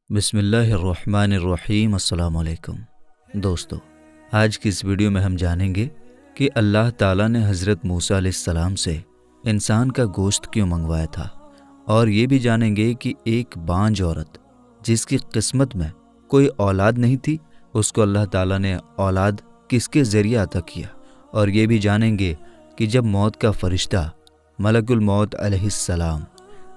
बिस्मिल्लाहिर्रहमानिर्रहीम। अस्सलाम वालेकुम दोस्तों, आज की इस वीडियो में हम जानेंगे कि अल्लाह ताला ने हज़रत मूसा अलैहिस्सलाम से इंसान का गोश्त क्यों मंगवाया था, और ये भी जानेंगे कि एक बांझ औरत जिसकी किस्मत में कोई औलाद नहीं थी, उसको अल्लाह ताला ने औलाद किसके ज़रिए अता किया। और ये भी जानेंगे कि जब मौत का फ़रिश्ता मलकुल मौत अलैहिस्सलाम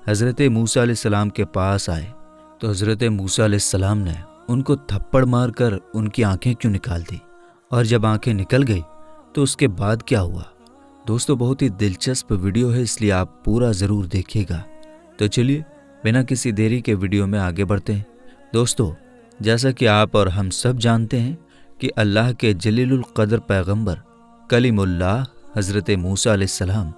हज़रत मूसा अलैहिस्सलाम के पास आए तो हज़रत मूसा अलैहिस्सलाम ने उनको थप्पड़ मारकर उनकी आंखें क्यों निकाल दी, और जब आंखें निकल गई तो उसके बाद क्या हुआ। दोस्तों, बहुत ही दिलचस्प वीडियो है, इसलिए आप पूरा ज़रूर देखिएगा। तो चलिए बिना किसी देरी के वीडियो में आगे बढ़ते हैं। दोस्तों, जैसा कि आप और हम सब जानते हैं कि अल्लाह के जलीलुल क़द्र पैगंबर कलीमुल्लाह हज़रत मूसा अलैहिस्सलाम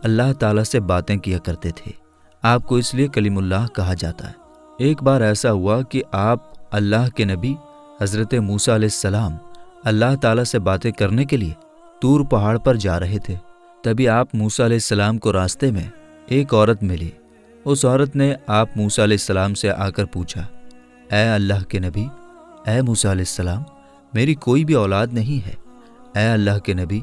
अल्लाह ताला से बातें किया करते थे। आपको इसलिए कलीमुल्लाह कहा जाता है। एक बार ऐसा हुआ कि आप अल्लाह के नबी हज़रत मूसा अलैहिस्सलाम अल्लाह ताला से बातें करने के लिए तूर पहाड़ पर जा रहे थे। तभी आप मूसा अलैहिस्सलाम को रास्ते में एक औरत मिली। उस औरत ने आप मूसा अलैहिस्सलाम से आकर पूछा, ऐ अल्लाह के नबी, ऐ मूसा अलैहिस्सलाम, मेरी कोई भी औलाद नहीं है। ऐ अल्लाह के नबी,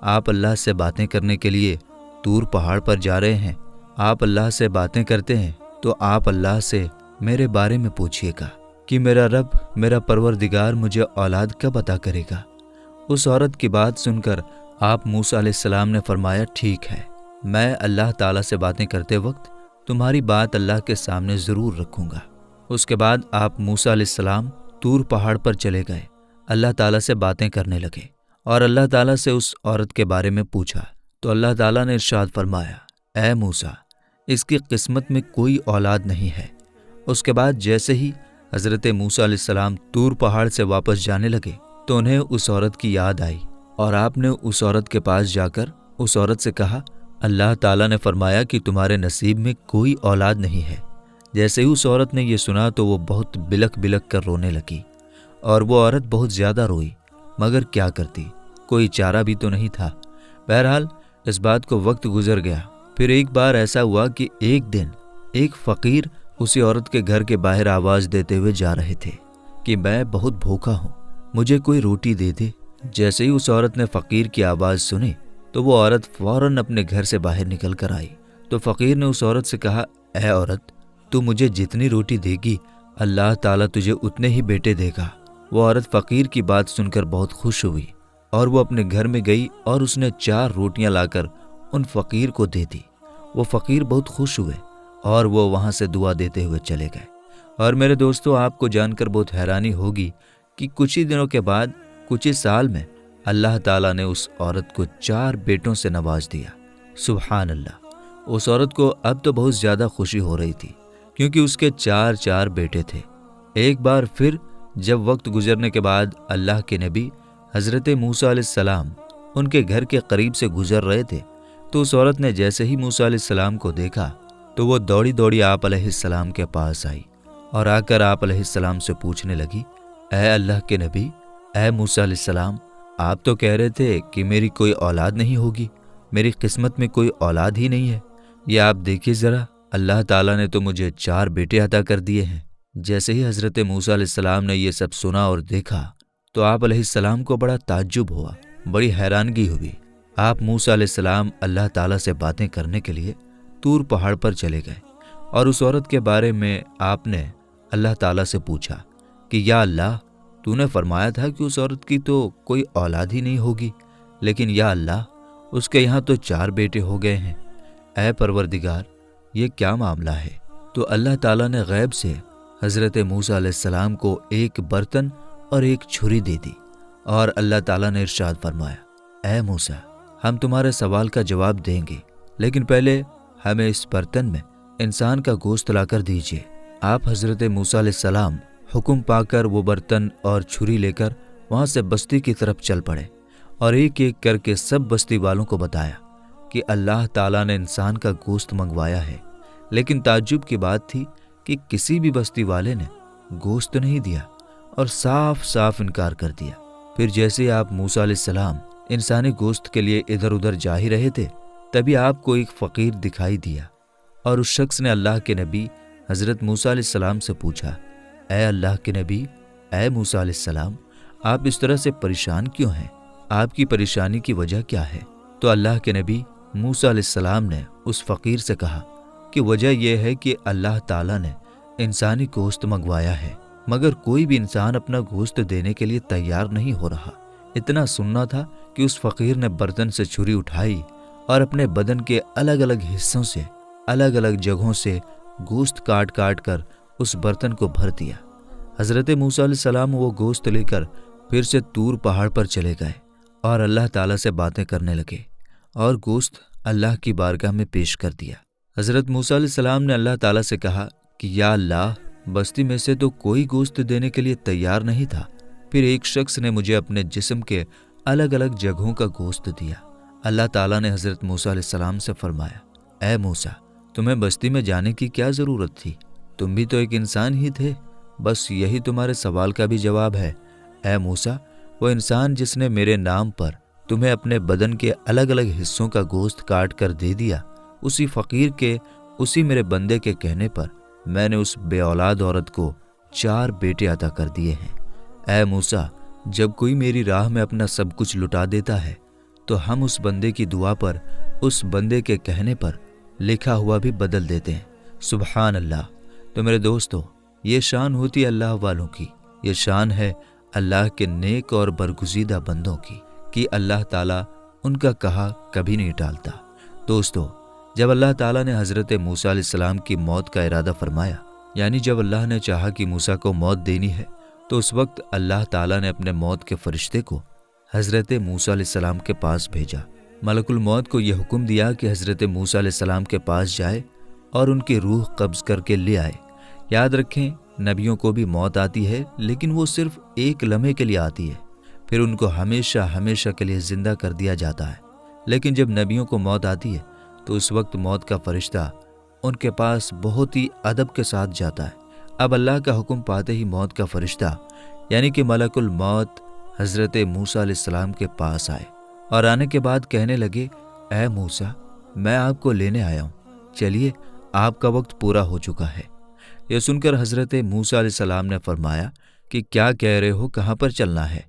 आप अल्लाह से बातें करने के लिए तूर पहाड़ पर जा रहे हैं। आप अल्लाह से बातें करते हैं तो आप अल्लाह से मेरे बारे में पूछिएगा कि मेरा रब, मेरा परवरदिगार मुझे औलाद कब अता करेगा। उस औरत की बात सुनकर आप मूसा अलैहिस्सलाम ने फरमाया, ठीक है, मैं अल्लाह ताला से बातें करते वक्त तुम्हारी बात अल्लाह के सामने ज़रूर रखूँगा। उसके बाद आप मूसा अलैहिस्सलाम तूर पहाड़ पर चले गए, अल्लाह ताला से बातें करने लगे और अल्लाह ताला से उस औरत के बारे में पूछा। तो अल्लाह ताला ने इरशाद फरमाया, ऐ मूसा, इसकी किस्मत में कोई औलाद नहीं है। उसके बाद जैसे ही हज़रत मूसा अलैहिस्सलाम तूर पहाड़ से वापस जाने लगे तो उन्हें उस औरत की याद आई और आपने उस औरत के पास जाकर उस औरत से कहा, अल्लाह ताला ने फरमाया कि तुम्हारे नसीब में कोई औलाद नहीं है। जैसे ही उस औरत ने ये सुना तो वो बहुत बिलक बिलक कर रोने लगी और वो औरत बहुत ज़्यादा रोई, मगर क्या करती, कोई चारा भी तो नहीं था। बहरहाल इस बात को वक्त गुजर गया। फिर एक बार ऐसा हुआ कि एक दिन एक फ़कीर उसी औरत के घर के बाहर आवाज़ देते हुए जा रहे थे कि मैं बहुत भूखा हूँ, मुझे कोई रोटी दे दे। जैसे ही उस औरत ने फ़कीर की आवाज़ सुनी तो वो औरत फ़ौरन अपने घर से बाहर निकल कर आई। तो फ़कीर ने उस औरत से कहा, ऐ औरत, तू मुझे जितनी रोटी देगी अल्लाह ताला तुझे उतने ही बेटे देगा। वो औरत फ़कीर की बात सुनकर बहुत खुश हुई और वो अपने घर में गई और उसने 4 रोटियां लाकर उन फ़कीर को दे दी। वो फ़कीर बहुत खुश हुए और वो वहाँ से दुआ देते हुए चले गए। और मेरे दोस्तों, आपको जानकर बहुत हैरानी होगी कि कुछ ही दिनों के बाद, कुछ ही साल में अल्लाह ताला ने उस औरत को 4 बेटों से नवाज दिया। सुभान अल्लाह। उस औरत को अब तो बहुत ज़्यादा खुशी हो रही थी क्योंकि उसके 4 बेटे थे। एक बार फिर जब वक्त गुजरने के बाद अल्लाह के नबी हज़रत मूसा अलैहिस्सलाम उनके घर के करीब से गुजर रहे थे तो उस औरत ने जैसे ही मूसा अलैहिस्सलाम को देखा तो वो दौड़ी दौड़ी आप अलैहिस्सलाम के पास आई और आकर आप अलैहिस्सलाम से पूछने लगी, ऐ अल्लाह के नबी, ऐ मूसा अलैहिस्सलाम, आप तो कह रहे थे कि मेरी कोई औलाद नहीं होगी, मेरी किस्मत में कोई औलाद ही नहीं है। ये आप देखिए ज़रा, अल्लाह ताला ने तो मुझे 4 बेटे अता कर दिए हैं। जैसे ही हज़रत मूसा अलैहिस्सलाम ने ये सब सुना और देखा तो आप अलैहिस्सलाम को बड़ा ताज्जुब हुआ, बड़ी हैरानगी हुई। आप मूसा अलैहिस्सलाम अल्लाह ताला से बातें करने के लिए तूर पहाड़ पर चले गए और उस औरत के बारे में आपने अल्लाह ताला से पूछा कि या अल्लाह, तूने फरमाया था कि उस औरत की तो कोई औलाद ही नहीं होगी, लेकिन या अल्लाह, उसके यहाँ तो 4 बेटे हो गए हैं। ऐ परवरदिगार, ये क्या मामला है। तो अल्लाह ताला ने गैब से हज़रत मूसा अलैहिस्सलाम को एक बर्तन और एक छुरी दे दी और अल्लाह ताला ने इरशाद फरमाया, ऐ मूसा, हम तुम्हारे सवाल का जवाब देंगे, लेकिन पहले हमें इस बर्तन में इंसान का गोश्त लाकर दीजिए। आप हज़रत मूसा अलैहिस्सलाम हुक्म पाकर वो बर्तन और छुरी लेकर वहाँ से बस्ती की तरफ चल पड़े और एक एक करके सब बस्ती वालों को बताया कि अल्लाह ताला ने इंसान का गोश्त मंगवाया है। लेकिन ताज्जुब की बात थी कि किसी भी बस्ती वाले ने गोश्त नहीं दिया और साफ साफ इनकार कर दिया। फिर जैसे आप मूसा अलैहिस्सलाम इंसानी गोश्त के लिए इधर उधर जा ही रहे थे, तभी आपको एक फ़कीर दिखाई दिया और उस शख्स ने अल्लाह के नबी हज़रत मूसा अलैहिस्सलाम से पूछा, اے اللہ کے نبی، اے موسیٰ علیہ السلام، آپ اس طرح سے پریشان کیوں ہیں؟ آپ کی پریشانی کی وجہ کیا ہے؟ تو اللہ کے نبی موسیٰ علیہ السلام نے اس فقیر سے کہا کہ وجہ یہ ہے کہ اللہ تعالیٰ نے انسانی گوشت منگوایا ہے، مگر کوئی بھی انسان اپنا گوشت دینے کے لیے تیار نہیں ہو رہا۔ اتنا سننا تھا کہ اس فقیر نے برتن سے چھری اٹھائی اور اپنے بدن کے الگ الگ حصوں سے، الگ الگ جگہوں سے گوشت کاٹ کاٹ کر اس برتن کو بھر دیا۔ حضرت موسیٰ علیہ السلام وہ گوشت لے کر پھر سے طور پہاڑ پر چلے گئے اور اللہ تعالیٰ سے باتیں کرنے لگے اور گوشت اللہ کی بارگاہ میں پیش کر دیا۔ حضرت موسیٰ علیہ السلام نے اللہ تعالیٰ سے کہا کہ یا اللہ، بستی میں سے تو کوئی گوشت دینے کے لیے تیار نہیں تھا، پھر ایک شخص نے مجھے اپنے جسم کے الگ الگ جگہوں کا گوشت دیا۔ اللہ تعالیٰ نے حضرت موسیٰ علیہ السلام سے فرمایا، اے موسیٰ، تمہیں بستی میں جانے کی کیا ضرورت تھی؟ تم بھی تو ایک انسان ہی تھے۔ بس یہی تمہارے سوال کا بھی جواب ہے۔ اے موسیٰ، وہ انسان جس نے میرے نام پر تمہیں اپنے بدن کے الگ الگ حصوں کا گوشت کاٹ کر دے دیا، اسی فقیر کے، اسی میرے بندے کے کہنے پر میں نے اس بے اولاد عورت کو 4 بیٹے عطا کر دیے ہیں۔ اے موسیٰ، جب کوئی میری راہ میں اپنا سب کچھ لٹا دیتا ہے تو ہم اس بندے کی دعا پر، اس بندے کے کہنے پر لکھا ہوا بھی بدل دیتے ہیں۔ سبحان اللہ۔ تو میرے دوستو، یہ شان ہوتی ہے اللہ والوں کی، یہ شان ہے اللہ کے نیک اور برگزیدہ بندوں کی کہ اللہ تعالیٰ ان کا کہا کبھی نہیں ٹالتا۔ دوستو، جب اللہ تعالیٰ نے حضرت موسیٰ علیہ السلام کی موت کا ارادہ فرمایا، یعنی جب اللہ نے چاہا کہ موسیٰ کو موت دینی ہے، تو اس وقت اللہ تعالیٰ نے اپنے موت کے فرشتے کو حضرت موسیٰ علیہ السلام کے پاس بھیجا۔ ملک الموت کو یہ حکم دیا کہ حضرت موسیٰ علیہ السلام کے پاس جائے اور ان کی روح قبض کر کے لے آئے۔ یاد رکھیں، نبیوں کو بھی موت آتی ہے، لیکن وہ صرف ایک لمحے کے لیے آتی ہے، پھر ان کو ہمیشہ ہمیشہ کے لیے زندہ کر دیا جاتا ہے۔ لیکن جب نبیوں کو موت آتی ہے تو اس وقت موت کا فرشتہ ان کے پاس بہت ہی ادب کے ساتھ جاتا ہے۔ اب اللہ کا حکم پاتے ہی موت کا فرشتہ یعنی کہ ملک الموت حضرت موسیٰ علیہ السلام کے پاس آئے اور آنے کے بعد کہنے لگے، اے موسیٰ، میں آپ کو لینے آیا ہوں، چلیے، آپ کا وقت پورا ہو چکا ہے۔ یہ سن کر حضرت موسیٰ علیہ السلام نے فرمایا کہ کیا کہہ رہے ہو، کہاں پر چلنا ہے؟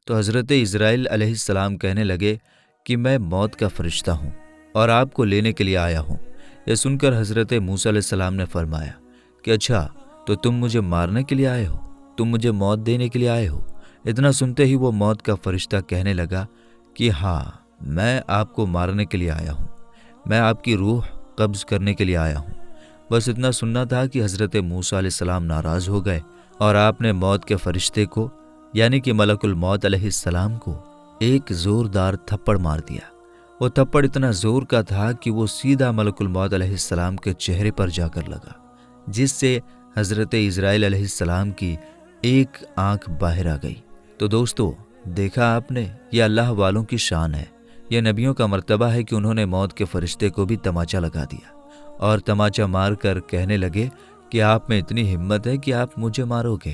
تو حضرت اسرائیل علیہ السلام کہنے لگے کہ میں موت کا فرشتہ ہوں اور آپ کو لینے کے لیے آیا ہوں۔ یہ سن کر حضرت موسیٰ علیہ السلام نے فرمایا کہ اچھا، تو تم مجھے مارنے کے لیے آئے ہو، تم مجھے موت دینے کے لیے آئے ہو؟ اتنا سنتے ہی وہ موت کا فرشتہ کہنے لگا کہ ہاں، میں آپ کو مارنے کے لیے آیا ہوں، میں آپ کی روح قبض کرنے کے لیے آیا ہوں۔ بس اتنا سننا تھا کہ حضرت موسیٰ علیہ السلام ناراض ہو گئے اور آپ نے موت کے فرشتے کو یعنی کہ ملک الموت علیہ السلام کو ایک زوردار تھپڑ مار دیا۔ وہ تھپڑ اتنا زور کا تھا کہ وہ سیدھا ملک الموت علیہ السلام کے چہرے پر جا کر لگا، جس سے حضرت اسرائیل علیہ السلام کی ایک آنکھ باہر آ گئی۔ تو دوستو، دیکھا آپ نے، یہ اللہ والوں کی شان ہے، یہ نبیوں کا مرتبہ ہے کہ انہوں نے موت کے فرشتے کو بھی تماچا لگا دیا اور تماچا مار کر کہنے لگے کہ آپ میں اتنی ہمت ہے کہ آپ مجھے مارو گے،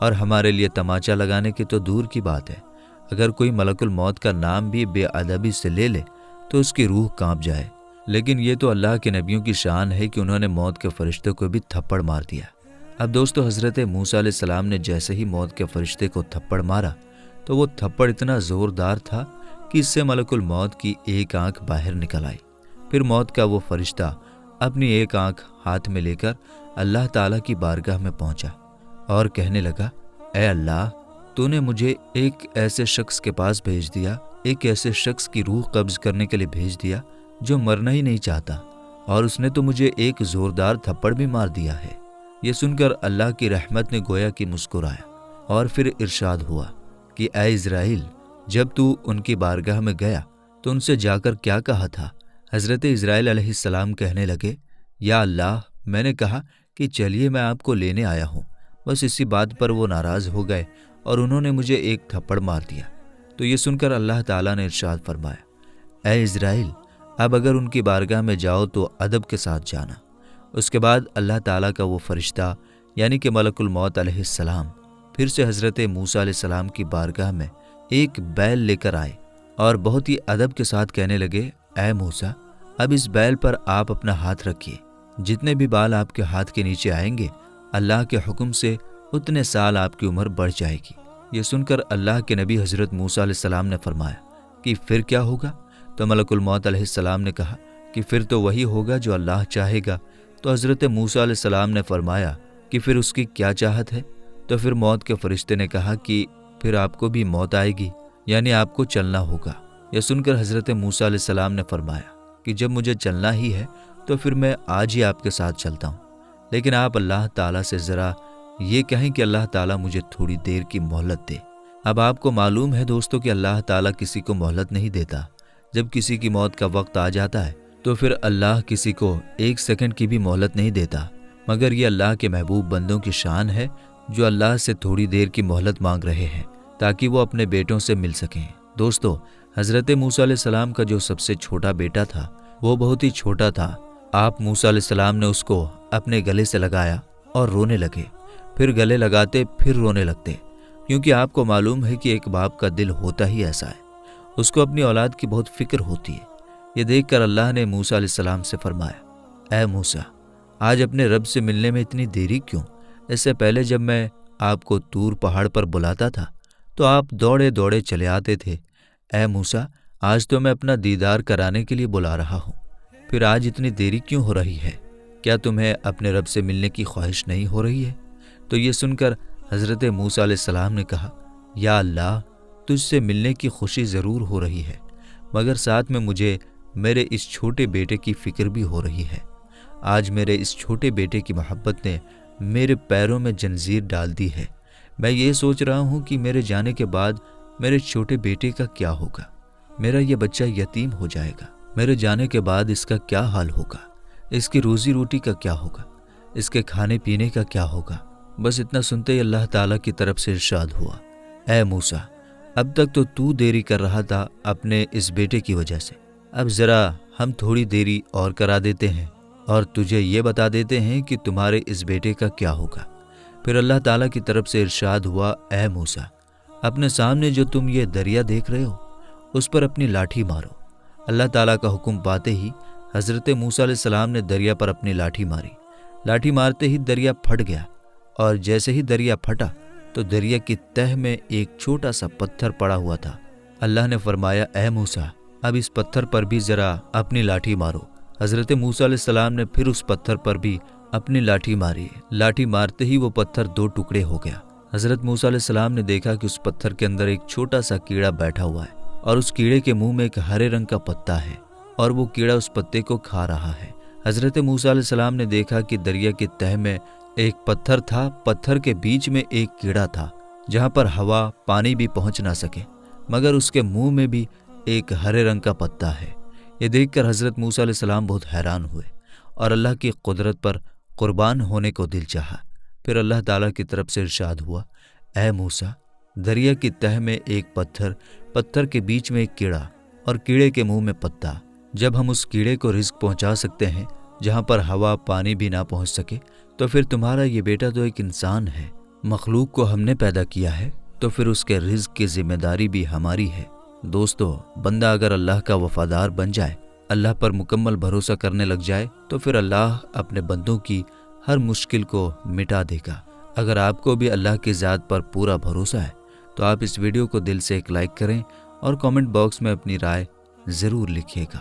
اور ہمارے لیے تماچا لگانے کی تو دور کی بات ہے، اگر کوئی ملک الموت کا نام بھی بے ادبی سے لے لے تو اس کی روح کانپ جائے۔ لیکن یہ تو اللہ کے نبیوں کی شان ہے کہ انہوں نے موت کے فرشتے کو بھی تھپڑ مار دیا۔ اب دوستو، حضرت موسیٰ علیہ السلام نے جیسے ہی موت کے فرشتے کو تھپڑ مارا تو وہ تھپڑ اتنا زوردار تھا کہ اس سے ملک الموت کی ایک آنکھ باہر نکل آئی۔ پھر موت کا وہ فرشتہ اپنی ایک آنکھ ہاتھ میں لے کر اللہ تعالیٰ کی بارگاہ میں پہنچا اور کہنے لگا، اے اللہ، تو نے مجھے ایک ایسے شخص کے پاس بھیج دیا، ایک ایسے شخص کی روح قبض کرنے کے لیے بھیج دیا جو مرنا ہی نہیں چاہتا، اور اس نے تو مجھے ایک زوردار تھپڑ بھی مار دیا ہے۔ یہ سن کر اللہ کی رحمت نے گویا کہ مسکرایا اور پھر ارشاد ہوا کہ اے اسرائیل، جب تو ان کی بارگاہ میں گیا تو ان سے جا کر کیا کہا تھا؟ حضرت اسرائیل علیہ السلام کہنے لگے، یا اللہ، میں نے کہا کہ چلیے، میں آپ کو لینے آیا ہوں۔ بس اسی بات پر وہ ناراض ہو گئے اور انہوں نے مجھے ایک تھپڑ مار دیا۔ تو یہ سن کر اللہ تعالیٰ نے ارشاد فرمایا، اے اسرائیل، اب اگر ان کی بارگاہ میں جاؤ تو ادب کے ساتھ جانا۔ اس کے بعد اللہ تعالیٰ کا وہ فرشتہ یعنی کہ ملک الموت علیہ السلام پھر سے حضرت موسیٰ علیہ السلام کی بارگاہ میں ایک بیل لے کر آئے اور بہت ہی ادب کے ساتھ کہنے لگے، اے موسیٰ، اب اس بیل پر آپ اپنا ہاتھ رکھیے، جتنے بھی بال آپ کے ہاتھ کے نیچے آئیں گے اللہ کے حکم سے उतने साल आपकी उम्र बढ़ जाएगी। ये सुनकर अल्लाह के नबी हज़रत मूसा अलैहिस्सलाम ने फरमाया कि फिर क्या होगा? तो मलकुल मौत अलैहिस्सलाम ने कहा कि फिर तो वही होगा जो अल्लाह चाहेगा। तो हज़रत मूसा अलैहिस्सलाम ने फरमाया कि फिर उसकी क्या चाहत है? तो फिर मौत के फरिश्ते ने कहा कि फिर आपको भी मौत आएगी, यानी आपको चलना होगा। यह सुनकर हज़रत मूसा अलैहिस्सलाम ने फरमाया कि जब मुझे चलना ही है तो फिर मैं आज ही आपके साथ चलता हूँ, लेकिन आप अल्लाह ताला से ज़रा ये कहें कि अल्लाह ताला मुझे थोड़ी देर की मोहलत दे। अब आपको मालूम है दोस्तों कि अल्लाह ताला किसी को मोहलत नहीं देता। जब किसी की मौत का वक्त आ जाता है तो फिर अल्लाह किसी को एक सेकंड की भी मोहलत नहीं देता, मगर ये अल्लाह के महबूब बंदों की शान है जो अल्लाह से थोड़ी देर की मोहलत मांग रहे हैं ताकि वो अपने बेटों से मिल सकें। दोस्तों, हज़रत मूसा अलैहिस्सलाम का जो सबसे छोटा बेटा था वो बहुत ही छोटा था। आप मूसा अलैहिस्सलाम ने उसको अपने गले से लगाया और रोने लगे, फिर गले लगाते फिर रोने लगते, क्योंकि आपको मालूम है कि एक बाप का दिल होता ही ऐसा है, उसको अपनी औलाद की बहुत फिक्र होती है। ये देखकर अल्लाह ने मूसा अलैहिस्सलाम से फरमाया, ऐ मूसा, आज अपने रब से मिलने में इतनी देरी क्यों? इससे पहले जब मैं आपको तूर पहाड़ पर बुलाता था तो आप दौड़े दौड़े चले आते थे। ऐ मूसा, आज तो मैं अपना दीदार कराने के लिए बुला रहा हूँ, फिर आज इतनी देरी क्यों हो रही है? क्या तुम्हें अपने रब से मिलने की ख्वाहिश नहीं हो रही है? तो ये सुनकर हज़रत मूसा अलैहिस्सलाम ने कहा, या अल्लाह, तुझसे मिलने की खुशी ज़रूर हो रही है, मगर साथ में मुझे मेरे इस छोटे बेटे की फ़िक्र भी हो रही है। आज मेरे इस छोटे बेटे की मोहब्बत ने मेरे पैरों में जंजीर डाल दी है। मैं ये सोच रहा हूँ कि मेरे जाने के बाद मेरे छोटे बेटे का क्या होगा। मेरा ये बच्चा यतीम हो जाएगा। मेरे जाने के बाद इसका क्या हाल होगा? इसकी रोज़ी रोटी का क्या होगा? इसके खाने पीने का क्या होगा? बस इतना सुनते ही अल्लाह ताला की तरफ से इरशाद हुआ, ऐ मूसा, अब तक तो तू देरी कर रहा था अपने इस बेटे की वजह से, अब ज़रा हम थोड़ी देरी और करा देते हैं और तुझे ये बता देते हैं कि तुम्हारे इस बेटे का क्या होगा। फिर अल्लाह ताला की तरफ से इरशाद हुआ, ऐ मूसा, अपने सामने जो तुम ये दरिया देख रहे हो उस पर अपनी लाठी मारो। अल्लाह ताला का हुक्म पाते ही हज़रत मूसा अलैहिस्सलाम ने दरिया पर अपनी लाठी मारी। लाठी मारते ही दरिया फट गया और जैसे ही दरिया फटा तो दरिया की तह में एक छोटा सा पत्थर पड़ा हुआ था। अल्लाह ने फरमाया, ऐ मूसा, अब इस पत्थर पर भी ज़रा अपनी लाठी मारो। हज़रत मूसा अलैहिस्सलाम ने फिर उस पत्थर पर भी अपनी लाठी मारी। लाठी मारते ही वो पत्थर दो टुकड़े हो गया। हज़रत मूसा अलैहिस्सलाम ने देखा कि उस पत्थर के अंदर एक छोटा सा कीड़ा बैठा हुआ है और उस कीड़े के मुंह में एक हरे रंग का पत्ता है और वो कीड़ा उस पत्ते को खा रहा है। हज़रत मूसा अलैहिस्सलाम ने देखा कि दरिया की तह में एक पत्थर था, पत्थर के बीच में एक कीड़ा था जहाँ पर हवा पानी भी पहुँच ना सके, मगर उसके मुंह में भी एक हरे रंग का पत्ता है। ये देखकर हज़रत मूसा अलैहिस्सलाम बहुत हैरान हुए और अल्लाह की कुदरत पर कुर्बान होने को दिल चाहा। फिर अल्लाह ताला की तरफ से इरशाद हुआ, ऐ मूसा, दरिया की तह में एक पत्थर, पत्थर के बीच में एक कीड़ा और कीड़े के मुंह में पत्ता। जब हम उस कीड़े को रिज्क पहुंचा सकते हैं जहां पर हवा पानी भी ना पहुंच सके, तो फिर तुम्हारा ये बेटा तो एक इंसान है, मखलूक को हमने पैदा किया है, तो फिर उसके रिज्क की जिम्मेदारी भी हमारी है। दोस्तों, बंदा अगर अल्लाह का वफादार बन जाए, अल्लाह पर मुकम्मल भरोसा करने लग जाए, तो फिर अल्लाह अपने बंदों की हर मुश्किल को मिटा देगा। अगर आपको भी अल्लाह की ज़ात पर पूरा भरोसा है तो आप इस वीडियो को दिल से एक लाइक करें और कमेंट बॉक्स में अपनी राय ज़रूर लिखिएगा।